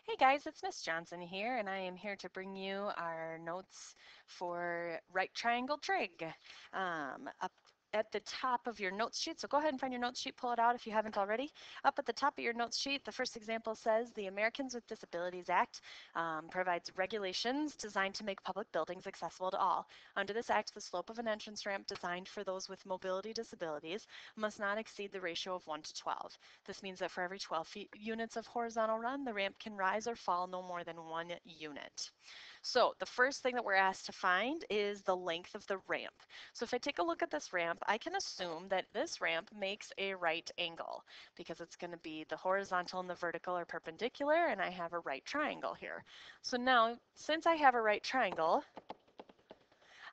Hey guys, it's Miss Johnson here, and I am here to bring you our notes for right triangle trig. Up at the top of your notes sheet, so go ahead and find your notes sheet, pull it out if you haven't already. Up at the top of your notes sheet, the first example says the Americans with Disabilities Act provides regulations designed to make public buildings accessible to all. Under this act, the slope of an entrance ramp designed for those with mobility disabilities must not exceed the ratio of 1 to 12. This means that for every 12 units of horizontal run, the ramp can rise or fall no more than 1 unit. So the first thing that we're asked to find is the length of the ramp. So if I take a look at this ramp, I can assume that this ramp makes a right angle because it's going to be the horizontal and the vertical are perpendicular, and I have a right triangle here. So now, since I have a right triangle,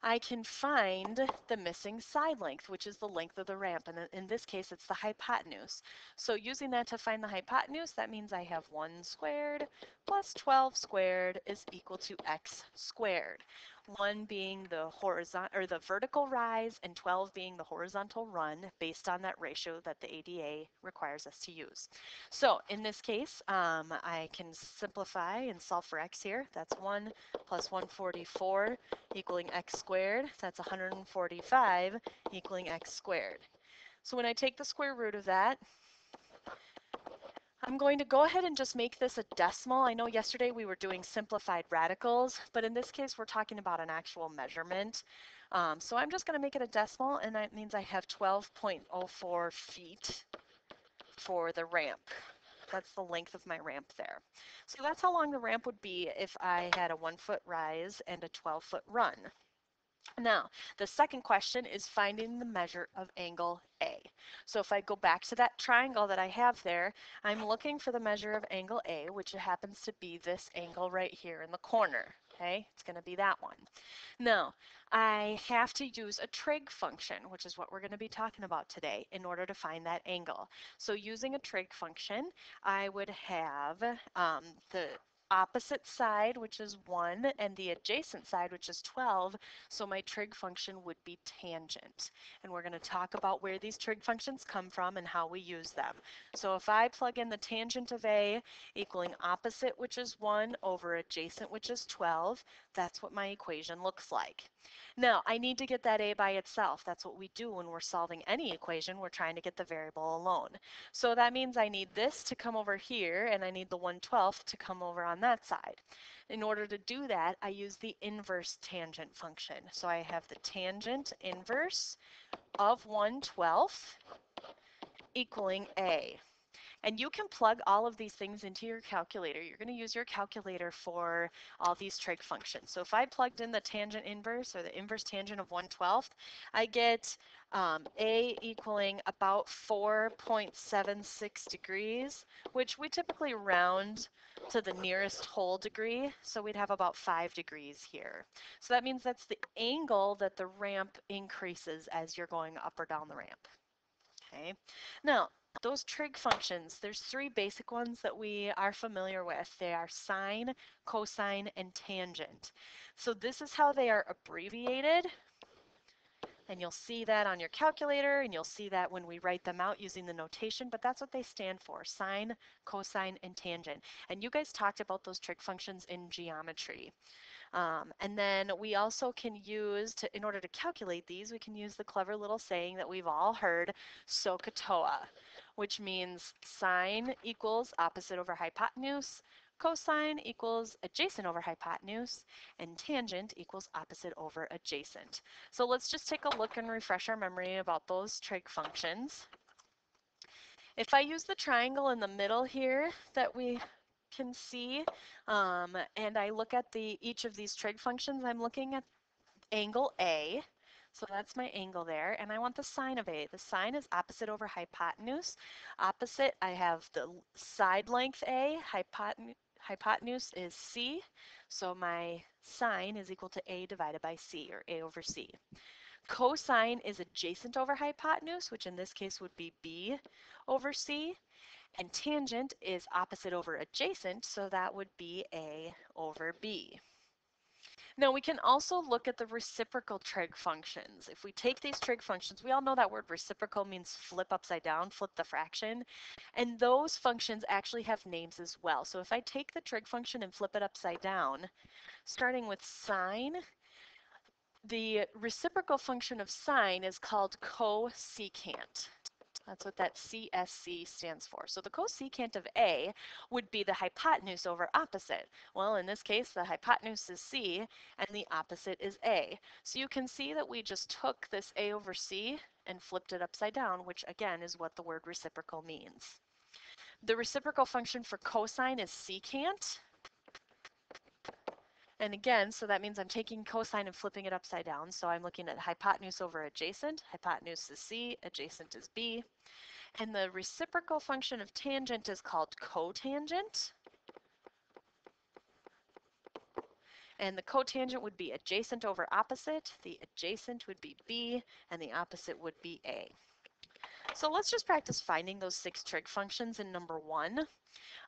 I can find the missing side length, which is the length of the ramp, and in this case it's the hypotenuse. So using that to find the hypotenuse, that means I have 1 squared plus 12 squared is equal to x squared. 1 being the horizontal or the vertical rise and 12 being the horizontal run based on that ratio that the ADA requires us to use. So in this case, I can simplify and solve for x here. That's 1 plus 144 equaling x squared. That's 145 equaling x squared. So when I take the square root of that, I'm going to go ahead and just make this a decimal. I know yesterday we were doing simplified radicals, but in this case we're talking about an actual measurement. So I'm just going to make it a decimal, and that means I have 12.04 feet for the ramp. That's the length of my ramp there. So that's how long the ramp would be if I had a 1-foot rise and a 12-foot run. Now, the second question is finding the measure of angle A. So if I go back to that triangle that I have there, I'm looking for the measure of angle A, which happens to be this angle right here in the corner. Okay, it's going to be that one. Now, I have to use a trig function, which is what we're going to be talking about today, in order to find that angle. So using a trig function, I would have the opposite side, which is 1, and the adjacent side, which is 12, so my trig function would be tangent. And we're going to talk about where these trig functions come from and how we use them. So if I plug in the tangent of A equaling opposite, which is 1, over adjacent, which is 12, that's what my equation looks like. Now, I need to get that A by itself. That's what we do when we're solving any equation. We're trying to get the variable alone. So that means I need this to come over here, and I need the 1/12 to come over on that side. In order to do that, I use the inverse tangent function. So I have the tangent inverse of 1/12 equaling A. And you can plug all of these things into your calculator. You're going to use your calculator for all these trig functions. So if I plugged in the tangent inverse or the inverse tangent of 1/12, I get A equaling about 4.76 degrees, which we typically round to the nearest whole degree. So we'd have about 5 degrees here. So that means that's the angle that the ramp increases as you're going up or down the ramp. Okay. Now, those trig functions, there's 3 basic ones that we are familiar with. They are sine, cosine, and tangent. So this is how they are abbreviated. And you'll see that on your calculator, and you'll see that when we write them out using the notation, but that's what they stand for, sine, cosine, and tangent. And you guys talked about those trig functions in geometry. And then we also can use, in order to calculate these, we can use the clever little saying that we've all heard, SOHCAHTOA, which means sine equals opposite over hypotenuse, cosine equals adjacent over hypotenuse, and tangent equals opposite over adjacent. So let's just take a look and refresh our memory about those trig functions. If I use the triangle in the middle here that we can see, and I look at each of these trig functions, I'm looking at angle A. So that's my angle there, and I want the sine of A. The sine is opposite over hypotenuse. Opposite, I have the side length A, hypotenuse is C, so my sine is equal to A divided by C, or A over C. Cosine is adjacent over hypotenuse, which in this case would be B over C. And tangent is opposite over adjacent, so that would be A over B. Now we can also look at the reciprocal trig functions. If we take these trig functions, we all know that word reciprocal means flip upside down, flip the fraction, and those functions actually have names as well. So if I take the trig function and flip it upside down, starting with sine, the reciprocal function of sine is called cosecant. That's what that CSC stands for. So the cosecant of A would be the hypotenuse over opposite. Well, in this case, the hypotenuse is C and the opposite is A. So you can see that we just took this A over C and flipped it upside down, which again is what the word reciprocal means. The reciprocal function for cosine is secant. And again, so that means I'm taking cosine and flipping it upside down. So I'm looking at hypotenuse over adjacent. Hypotenuse is C, adjacent is B. And the reciprocal function of tangent is called cotangent. And the cotangent would be adjacent over opposite. The adjacent would be B, and the opposite would be A. So let's just practice finding those 6 trig functions in number 1.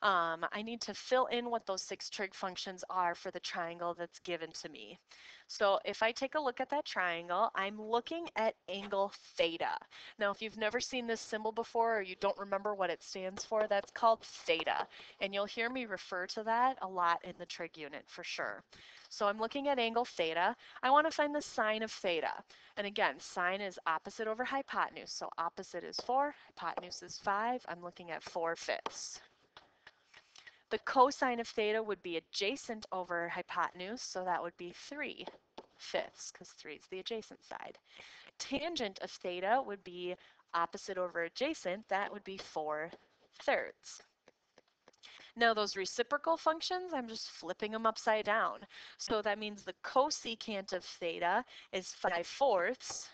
I need to fill in what those 6 trig functions are for the triangle that's given to me. So if I take a look at that triangle, I'm looking at angle theta. Now, if you've never seen this symbol before or you don't remember what it stands for, that's called theta. And you'll hear me refer to that a lot in the trig unit for sure. So I'm looking at angle theta. I want to find the sine of theta. And again, sine is opposite over hypotenuse. So opposite is 4, hypotenuse is 5. I'm looking at 4/5. The cosine of theta would be adjacent over hypotenuse, so that would be 3/5, because 3 is the adjacent side. Tangent of theta would be opposite over adjacent, that would be 4/3. Now those reciprocal functions, I'm just flipping them upside down. So that means the cosecant of theta is 5/4,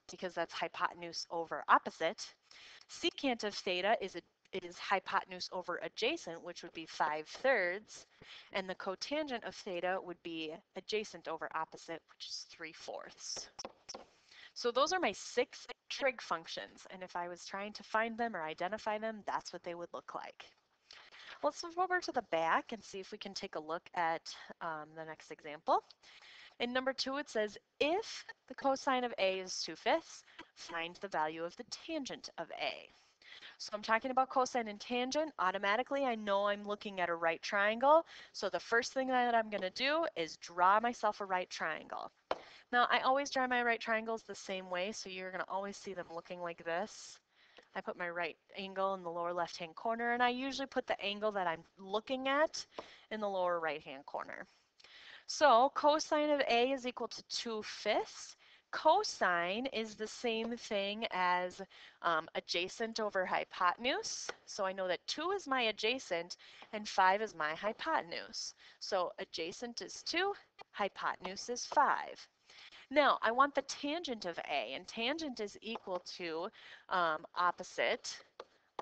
because that's hypotenuse over opposite. Secant of theta is hypotenuse over adjacent, which would be 5/3, and the cotangent of theta would be adjacent over opposite, which is 3/4. So those are my 6 trig functions, and if I was trying to find them or identify them, that's what they would look like. Let's move over to the back and see if we can take a look at the next example. In number 2, it says, if the cosine of A is 2/5, find the value of the tangent of A. So I'm talking about cosine and tangent. Automatically, I know I'm looking at a right triangle. So the first thing that I'm going to do is draw myself a right triangle. Now, I always draw my right triangles the same way, so you're going to always see them looking like this. I put my right angle in the lower left-hand corner, and I usually put the angle that I'm looking at in the lower right-hand corner. So cosine of A is equal to 2/5. Cosine is the same thing as adjacent over hypotenuse. So I know that 2 is my adjacent and 5 is my hypotenuse. So adjacent is 2, hypotenuse is 5. Now I want the tangent of A, and tangent is equal to opposite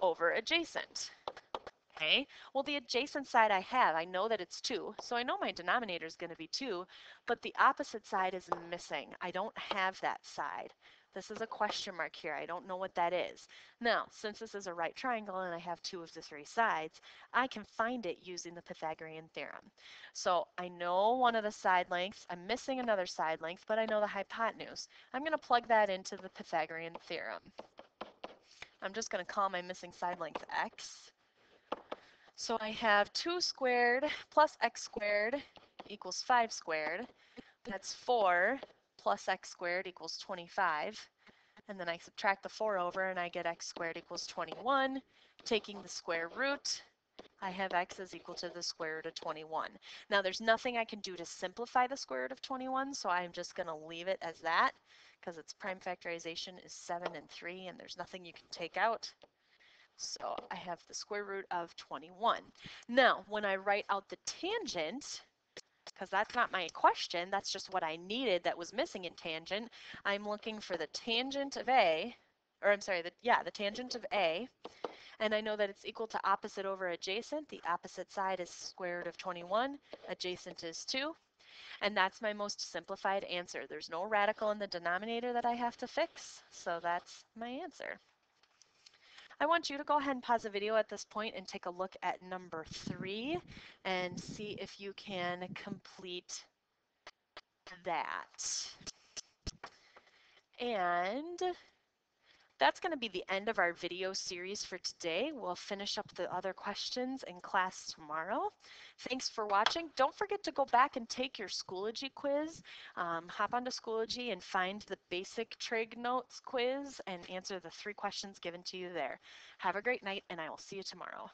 over adjacent. Okay, well the adjacent side I know that it's 2, so I know my denominator is going to be 2, but the opposite side is missing. I don't have that side. This is a question mark here. I don't know what that is. Now, since this is a right triangle and I have 2 of the 3 sides, I can find it using the Pythagorean theorem. So I know one of the side lengths. I'm missing another side length, but I know the hypotenuse. I'm going to plug that into the Pythagorean theorem. I'm just going to call my missing side length x. So I have 2 squared plus x squared equals 5 squared. That's 4 plus x squared equals 25. And then I subtract the 4 over and I get x squared equals 21. Taking the square root, I have x is equal to the square root of 21. Now there's nothing I can do to simplify the square root of 21, so I'm just going to leave it as that because its prime factorization is 7 and 3 and there's nothing you can take out. So I have the square root of 21. Now, when I write out the tangent, because that's not my question, that's just what I needed that was missing in tangent, I'm looking for the tangent of A, or I'm sorry, the tangent of A, and I know that it's equal to opposite over adjacent. The opposite side is square root of 21, adjacent is 2, and that's my most simplified answer. There's no radical in the denominator that I have to fix, so that's my answer. I want you to go ahead and pause the video at this point and take a look at number 3 and see if you can complete that. And that's going to be the end of our video series for today. We'll finish up the other questions in class tomorrow. Thanks for watching. Don't forget to go back and take your Schoology quiz. Hop onto Schoology and find the basic trig notes quiz and answer the 3 questions given to you there. Have a great night, and I will see you tomorrow.